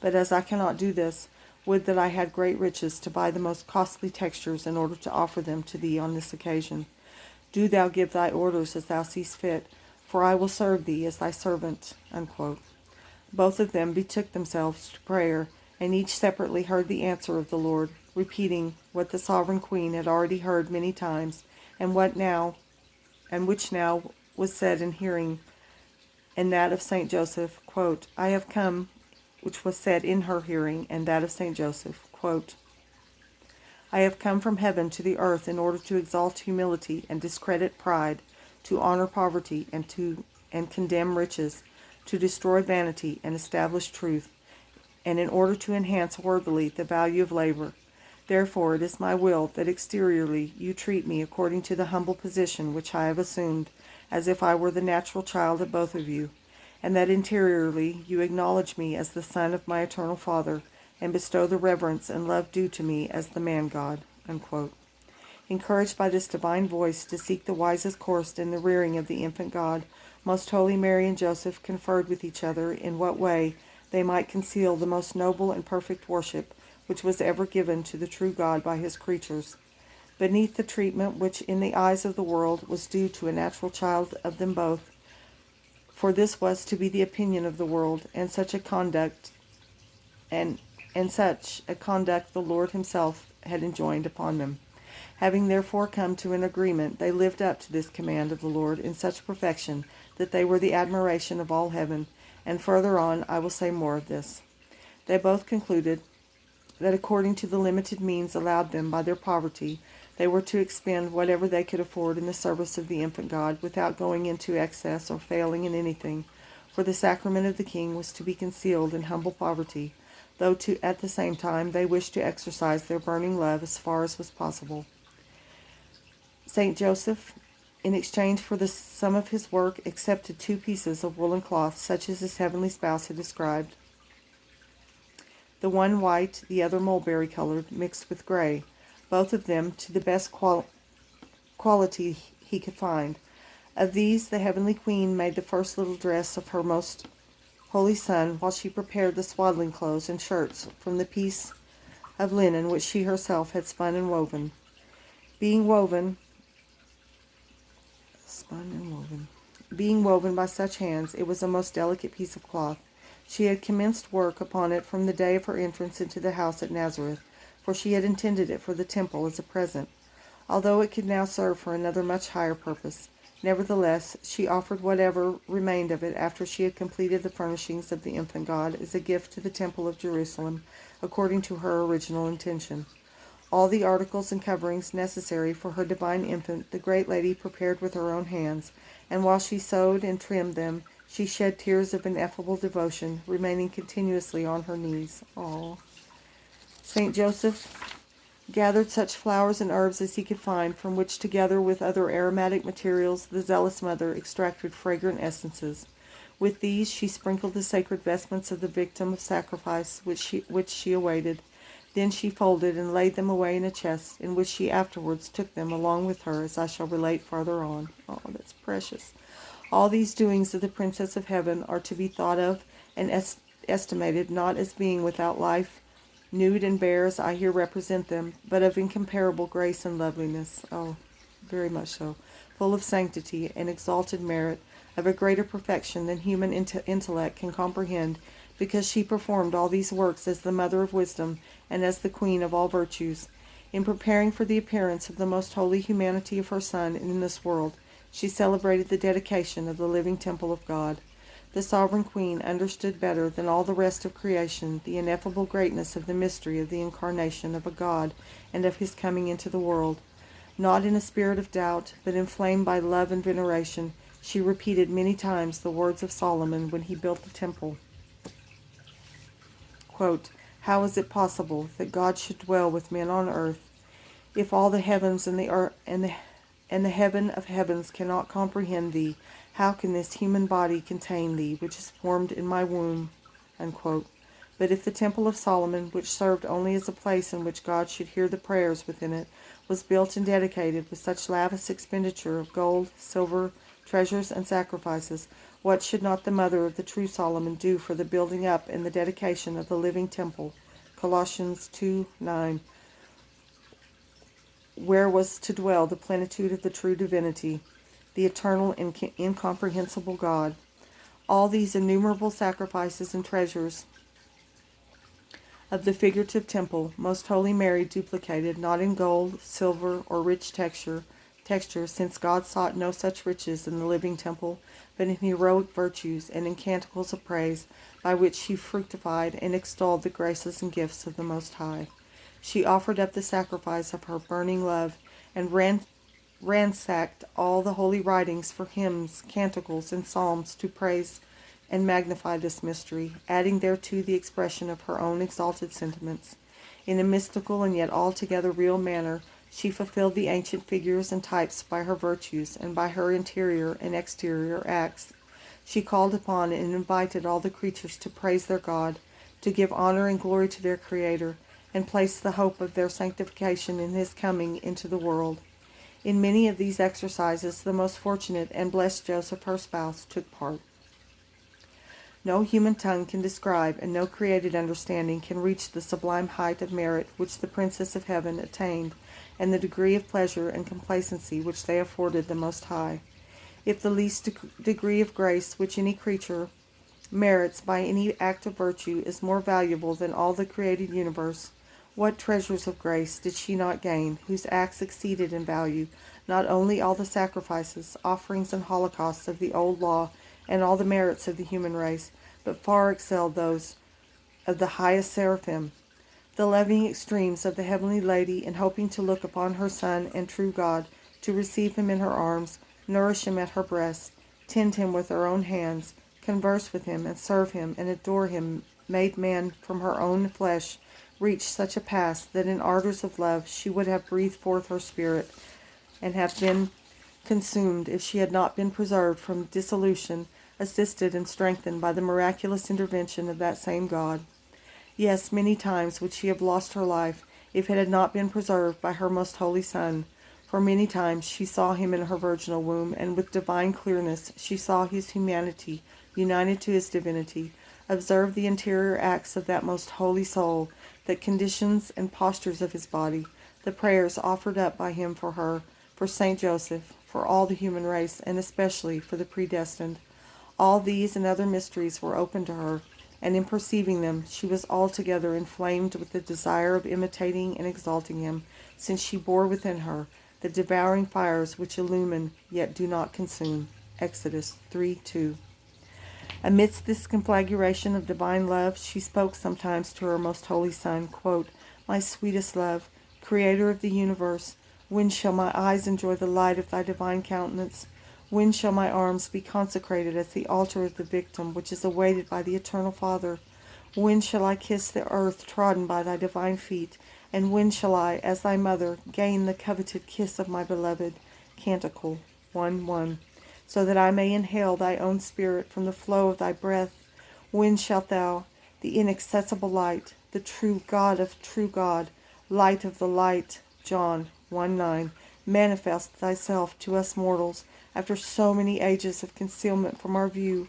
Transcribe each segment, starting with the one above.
But as I cannot do this, would that I had great riches to buy the most costly textures in order to offer them to thee on this occasion. Do thou give thy orders as thou seest fit, for I will serve thee as thy servant." Unquote. Both of them betook themselves to prayer, and each separately heard the answer of the Lord, repeating what the sovereign queen had already heard many times, and which now was said in hearing, and that of Saint Joseph, quote, "I have come," which was said in her hearing, and that of Saint Joseph, quote, "I have come from heaven to the earth in order to exalt humility and discredit pride, to honor poverty and condemn riches, to destroy vanity and establish truth, and in order to enhance worthily the value of labor. Therefore it is my will that exteriorly you treat me according to the humble position which I have assumed, as if I were the natural child of both of you, and that interiorly you acknowledge me as the son of my eternal Father, and bestow the reverence and love due to me as the man-God." Unquote. Encouraged by this divine voice to seek the wisest course in the rearing of the infant God, Most Holy Mary and Joseph conferred with each other in what way they might conceal the most noble and perfect worship which was ever given to the true God by his creatures. Beneath the treatment which in the eyes of the world was due to a natural child of them both, for this was to be the opinion of the world, and such a conduct the Lord himself had enjoined upon them. Having therefore come to an agreement, they lived up to this command of the Lord in such perfection that they were the admiration of all heaven, and further on I will say more of this. They both concluded that according to the limited means allowed them by their poverty, they were to expend whatever they could afford in the service of the infant God without going into excess or failing in anything, for the sacrament of the King was to be concealed in humble poverty, though at the same time they wished to exercise their burning love as far as was possible. Saint Joseph, in exchange for the sum of his work, accepted 2 pieces of woolen cloth, such as his heavenly spouse had described, the one white, the other mulberry-colored, mixed with gray, both of them to the best quality he could find. Of these the heavenly queen made the first little dress of her most holy son, while she prepared the swaddling clothes and shirts from the piece of linen which she herself had spun and woven. Being woven by such hands, it was a most delicate piece of cloth. She had commenced work upon it from the day of her entrance into the house at Nazareth, for she had intended it for the temple as a present, although it could now serve for another much higher purpose. Nevertheless, she offered whatever remained of it after she had completed the furnishings of the infant God as a gift to the temple of Jerusalem, according to her original intention. All the articles and coverings necessary for her divine infant the great lady prepared with her own hands, and while she sewed and trimmed them, she shed tears of ineffable devotion, remaining continuously on her knees. Saint Joseph gathered such flowers and herbs as he could find, from which, together with other aromatic materials, the zealous mother extracted fragrant essences. With these she sprinkled the sacred vestments of the victim of sacrifice which she awaited. Then she folded and laid them away in a chest, in which she afterwards took them along with her, as I shall relate farther on. Oh, that's precious. All these doings of the Princess of Heaven are to be thought of and estimated not as being without life, nude and bare as I here represent them, but of incomparable grace and loveliness. Oh, very much so. Full of sanctity and exalted merit, of a greater perfection than human intellect can comprehend, because she performed all these works as the mother of wisdom and as the queen of all virtues. In preparing for the appearance of the most holy humanity of her Son in this world, she celebrated the dedication of the living temple of God. The sovereign queen understood better than all the rest of creation the ineffable greatness of the mystery of the incarnation of a God and of his coming into the world. Not in a spirit of doubt, but inflamed by love and veneration, she repeated many times the words of Solomon when he built the temple. Quote, "How is it possible that God should dwell with men on earth, if all the heavens and the earth and the heaven of heavens cannot comprehend thee? How can this human body contain thee, which is formed in my womb?" Unquote. But if the temple of Solomon, which served only as a place in which God should hear the prayers within it, was built and dedicated with such lavish expenditure of gold, silver, treasures, and sacrifices, What should not the mother of the true Solomon do for the building up and the dedication of the living temple? Colossians 2:9. Where was to dwell the plenitude of the true divinity, the eternal and incomprehensible God. All these innumerable sacrifices and treasures of the figurative temple, most holy Mary duplicated, not in gold, silver, or rich texture, since God sought no such riches in the living temple, but in heroic virtues and in canticles of praise, by which she fructified and extolled the graces and gifts of the Most High. She offered up the sacrifice of her burning love, and ransacked all the holy writings for hymns, canticles, and psalms to praise and magnify this mystery, adding thereto the expression of her own exalted sentiments. In a mystical and yet altogether real manner, she fulfilled the ancient figures and types by her virtues and by her interior and exterior acts. She called upon and invited all the creatures to praise their God, to give honor and glory to their Creator, and place the hope of their sanctification in His coming into the world. In many of these exercises, the most fortunate and blessed Joseph, her spouse, took part. No human tongue can describe, and no created understanding can reach the sublime height of merit which the Princess of Heaven attained, and the degree of pleasure and complacency which they afforded the Most High. If the least degree of grace which any creature merits by any act of virtue is more valuable than all the created universe, what treasures of grace did she not gain, whose acts exceeded in value not only all the sacrifices, offerings, and holocausts of the old law, and all the merits of the human race, but far excelled those of the highest seraphim? The loving extremes of the heavenly lady in hoping to look upon her Son and true God, to receive him in her arms, nourish him at her breast, tend him with her own hands, converse with him, and serve him, and adore him, made man from her own flesh, reached such a pass that in ardors of love she would have breathed forth her spirit, and have been consumed if she had not been preserved from dissolution, assisted and strengthened by the miraculous intervention of that same God. Yes, many times would she have lost her life if it had not been preserved by her most holy Son, for many times she saw him in her virginal womb, and with divine clearness she saw his humanity united to his divinity, observed the interior acts of that most holy soul, the conditions and postures of his body, the prayers offered up by him for her, for Saint Joseph, for all the human race, and especially for the predestined. All these and other mysteries were open to her, and in perceiving them she was altogether inflamed with the desire of imitating and exalting him, since she bore within her the devouring fires which illumine yet do not consume. Exodus 3:2. Amidst this conflagration of divine love, she spoke sometimes to her most holy Son, quote, "My sweetest love, Creator of the universe, when shall my eyes enjoy the light of thy divine countenance? When shall my arms be consecrated as the altar of the victim which is awaited by the eternal Father? When shall I kiss the earth trodden by thy divine feet? And when shall I, as thy mother, gain the coveted kiss of my beloved?" Canticle 1:1. So that I may inhale thy own spirit from the flow of thy breath. When shalt thou, the inaccessible light, the true God of true God, light of the light, John 1:9, manifest thyself to us mortals after so many ages of concealment from our view?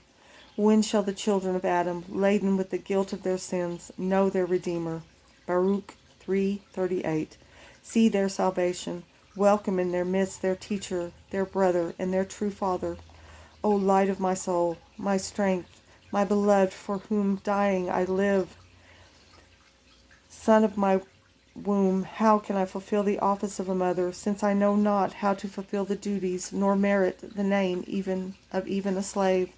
When shall the children of Adam, laden with the guilt of their sins, know their Redeemer? Baruch 3:38. See their salvation, welcome in their midst their teacher, their brother, and their true Father. O light of my soul, my strength, my beloved, for whom dying I live, Son of my womb, how can I fulfill the office of a mother, since I know not how to fulfill the duties, nor merit the name even a slave?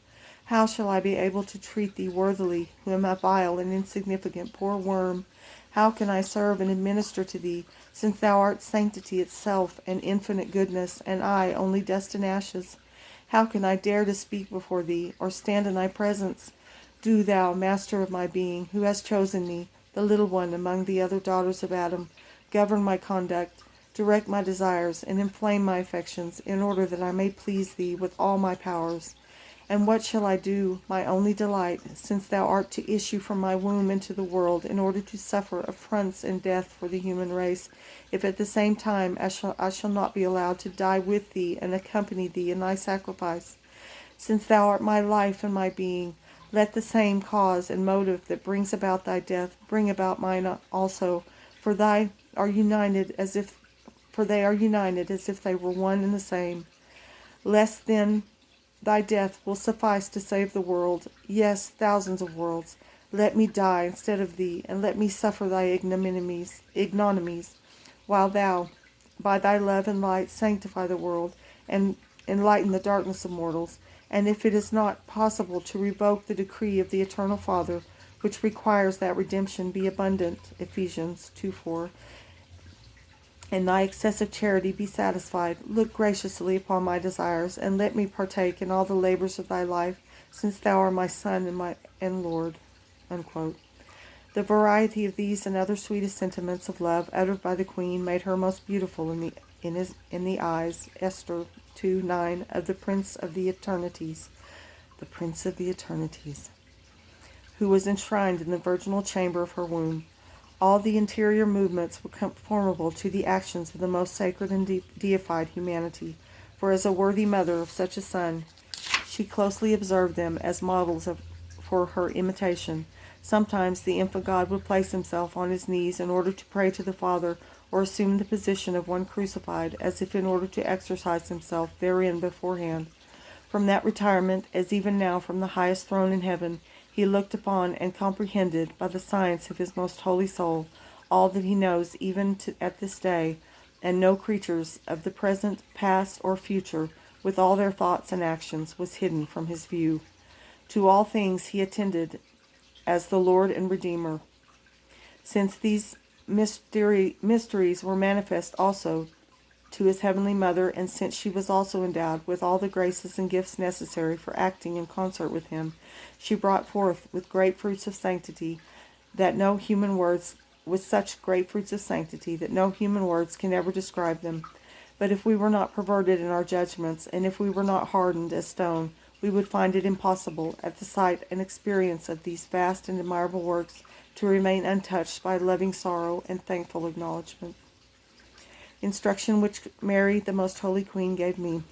How shall I be able to treat thee worthily, who am a vile and insignificant poor worm? How can I serve and administer to thee, since thou art sanctity itself and infinite goodness, and I only dust and ashes? How can I dare to speak before thee, or stand in thy presence? Do thou, Master of my being, who hast chosen me, the little one among the other daughters of Adam, govern my conduct, direct my desires, and inflame my affections, in order that I may please thee with all my powers. And what shall I do, my only delight, since thou art to issue from my womb into the world, in order to suffer affronts and death for the human race, if at the same time I shall not be allowed to die with thee and accompany thee in thy sacrifice? Since thou art my life and my being, let the same cause and motive that brings about thy death bring about mine also, for they are united as if they were one and the same. Less then thy death will suffice to save the world, yes, thousands of worlds. Let me die instead of thee, and let me suffer thy ignominies, while thou, by thy love and light, sanctify the world, and enlighten the darkness of mortals. And if it is not possible to revoke the decree of the Eternal Father, which requires that redemption be abundant, Ephesians 2:4, and thy excessive charity be satisfied, look graciously upon my desires, and let me partake in all the labors of thy life, since thou art my Son and Lord. Unquote. The variety of these and other sweetest sentiments of love uttered by the Queen made her most beautiful in the eyes, Esther 2:9, of the Prince of the Eternities, who was enshrined in the virginal chamber of her womb. All the interior movements were conformable to the actions of the most sacred and deified humanity, for as a worthy mother of such a son, she closely observed them as models for her imitation. Sometimes the infant God would place himself on his knees in order to pray to the Father, or assume the position of one crucified, as if in order to exercise himself therein beforehand. From that retirement, as even now from the highest throne in heaven, he looked upon and comprehended, by the science of his most holy soul, all that he knows even at this day, and no creatures of the present, past, or future, with all their thoughts and actions, was hidden from his view. To all things he attended as the Lord and Redeemer. Since these mysteries were manifest also to his heavenly mother, and since she was also endowed with all the graces and gifts necessary for acting in concert with him, she brought forth with great fruits of sanctity that no human words can ever describe them. But if we were not perverted in our judgments, and if we were not hardened as stone, we would find it impossible, at the sight and experience of these vast and admirable works, to remain untouched by loving sorrow and thankful acknowledgment. Instruction which Mary, the Most Holy Queen, gave me.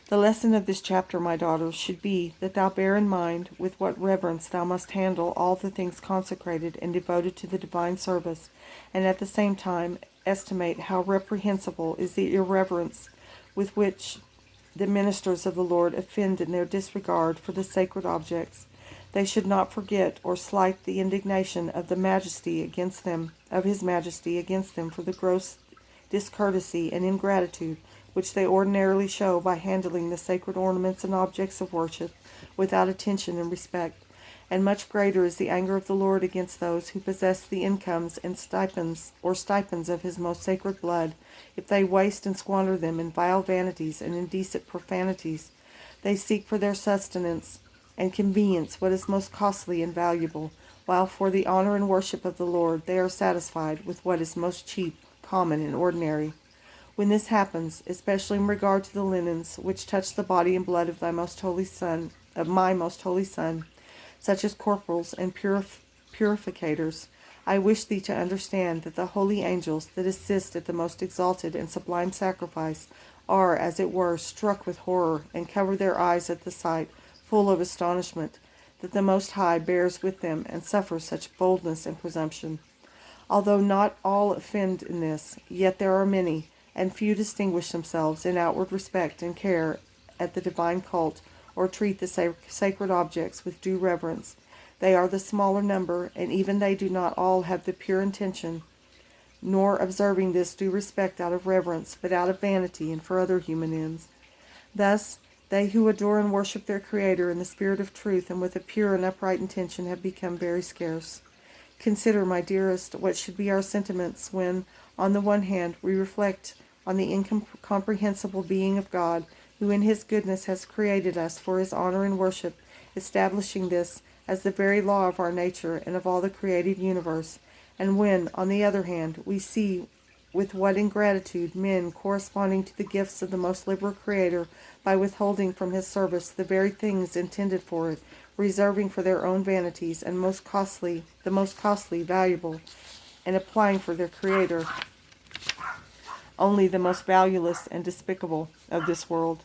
The lesson of this chapter, my daughter, should be that thou bear in mind with what reverence thou must handle all the things consecrated and devoted to the divine service, and at the same time estimate how reprehensible is the irreverence with which the ministers of the Lord offend in their disregard for the sacred objects. They should not forget or slight the indignation of His Majesty against them for the gross discourtesy and ingratitude which they ordinarily show by handling the sacred ornaments and objects of worship without attention and respect. And much greater is the anger of the Lord against those who possess the incomes and stipends of his most sacred blood, if they waste and squander them in vile vanities and indecent profanities. They seek for their sustenance and convenience what is most costly and valuable, while for the honor and worship of the Lord they are satisfied with what is most cheap, common, and ordinary. When this happens, especially in regard to the linens which touch the body and blood of my most holy Son, such as corporals and purificators, I wish thee to understand that the holy angels that assist at the most exalted and sublime sacrifice are, as it were, struck with horror, and cover their eyes at the sight, full of astonishment, that the Most High bears with them and suffers such boldness and presumption. Although not all offend in this, yet there are many, and few distinguish themselves in outward respect and care at the divine cult, or treat the sacred objects with due reverence. They are the smaller number, and even they do not all have the pure intention, nor observing this due respect out of reverence, but out of vanity and for other human ends. Thus, they who adore and worship their Creator in the spirit of truth and with a pure and upright intention have become very scarce. Consider, my dearest, what should be our sentiments when, on the one hand, we reflect on the incomprehensible being of God, who in his goodness has created us for his honor and worship, establishing this as the very law of our nature and of all the created universe, and when, on the other hand, we see with what ingratitude men, corresponding to the gifts of the most liberal Creator, by withholding from his service the very things intended for it, reserving for their own vanities and the most costly, valuable, and applying for their Creator only the most valueless and despicable of this world.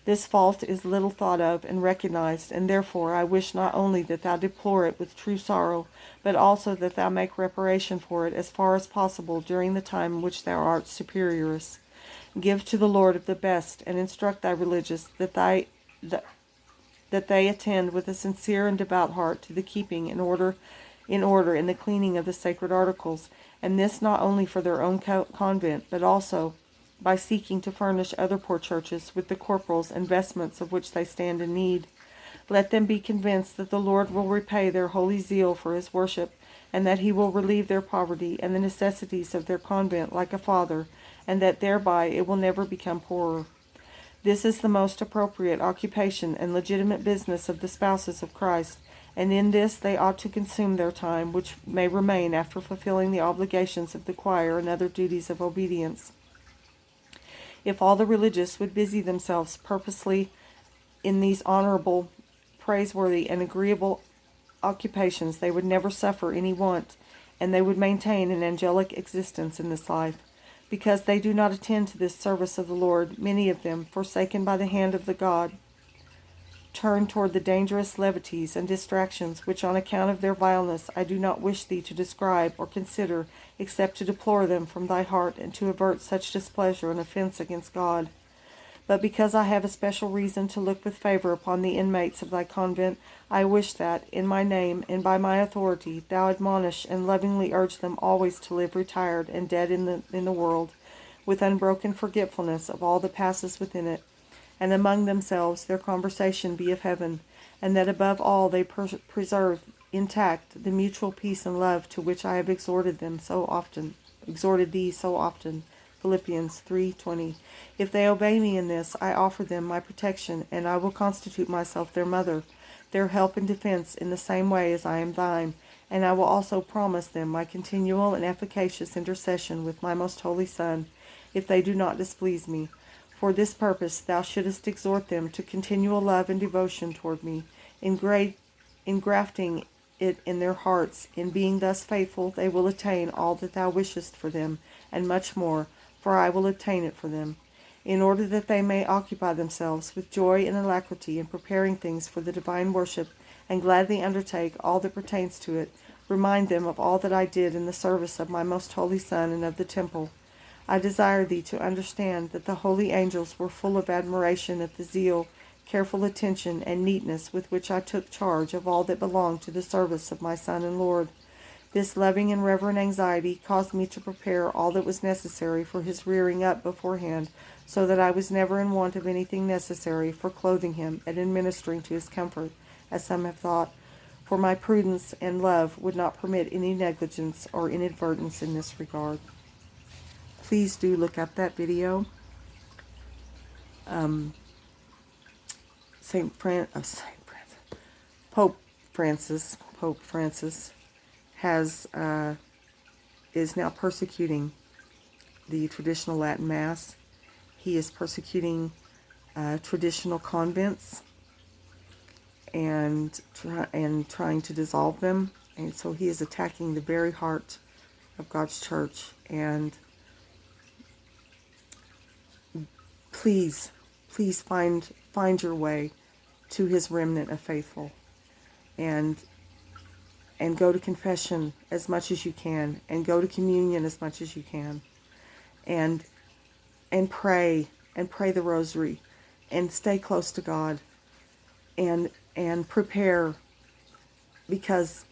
This fault is little thought of and recognized, and therefore I wish not only that thou deplore it with true sorrow, but also that thou make reparation for it as far as possible during the time in which thou art superioress. Give to the Lord of the best, and instruct thy religious that they attend with a sincere and devout heart to the keeping in order in the cleaning of the sacred articles, and this not only for their own convent, but also by seeking to furnish other poor churches with the corporals and vestments of which they stand in need. Let them be convinced that the Lord will repay their holy zeal for his worship, and that he will relieve their poverty and the necessities of their convent like a father, and that thereby it will never become poorer. This is the most appropriate occupation and legitimate business of the spouses of Christ, and in this they ought to consume their time, which may remain after fulfilling the obligations of the choir and other duties of obedience. If all the religious would busy themselves purposely in these honorable, praiseworthy, and agreeable occupations, they would never suffer any want, and they would maintain an angelic existence in this life. Because they do not attend to this service of the Lord, many of them, forsaken by the hand of the God, turn toward the dangerous levities and distractions which on account of their vileness I do not wish thee to describe or consider, except to deplore them from thy heart, and to avert such displeasure and offense against God. But because I have a special reason to look with favor upon the inmates of thy convent, I wish that, in my name and by my authority, thou admonish and lovingly urge them always to live retired and dead in the world, with unbroken forgetfulness of all that passes within it, and among themselves their conversation be of heaven, and that above all they preserve intact the mutual peace and love to which I have exhorted thee so often. Philippians 3:20. If they obey me in this, I offer them my protection, and I will constitute myself their mother, their help and defense in the same way as I am thine, and I will also promise them my continual and efficacious intercession with my most holy Son, if they do not displease me. For this purpose thou shouldest exhort them to continual love and devotion toward me, engrafting it in their hearts. In being thus faithful, they will attain all that thou wishest for them, and much more, for I will obtain it for them, in order that they may occupy themselves with joy and alacrity in preparing things for the divine worship, and gladly undertake all that pertains to it. Remind them of all that I did in the service of my most holy Son and of the temple. I desire thee to understand that the holy angels were full of admiration at the zeal, careful attention, and neatness with which I took charge of all that belonged to the service of my Son and Lord. This loving and reverent anxiety caused me to prepare all that was necessary for his rearing up beforehand, so that I was never in want of anything necessary for clothing him and administering to his comfort, as some have thought, for my prudence and love would not permit any negligence or inadvertence in this regard. Please do look up that video. Pope Francis has is now persecuting the traditional Latin Mass. He is persecuting traditional convents and trying to dissolve them, and so he is attacking the very heart of God's church. And please find your way to his remnant of faithful, and go to confession as much as you can, and go to communion as much as you can, and pray the rosary, and stay close to God, and prepare, because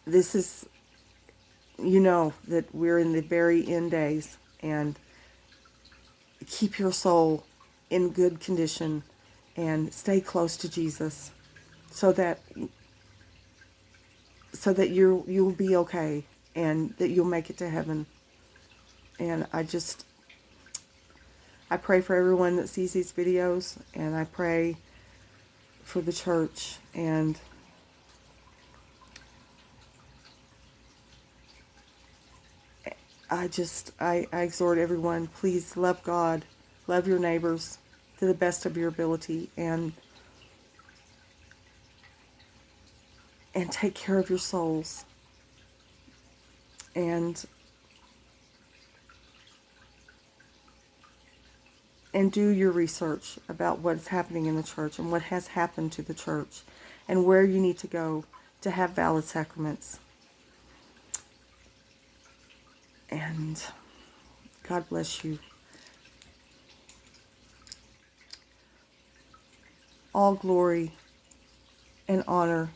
this is, that we're in the very end days, and keep your soul in good condition and stay close to Jesus, so that you'll be okay, and that you'll make it to heaven. And I pray for everyone that sees these videos, and I pray for the church, and I exhort everyone, please love God, love your neighbors to the best of your ability, and take care of your souls. And and do your research about what's happening in the church and what has happened to the church and where you need to go to have valid sacraments. And God bless you. All glory and honor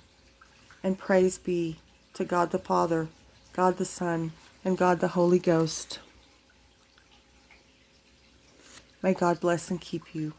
and praise be to God the Father, God the Son, and God the Holy Ghost. May God bless and keep you.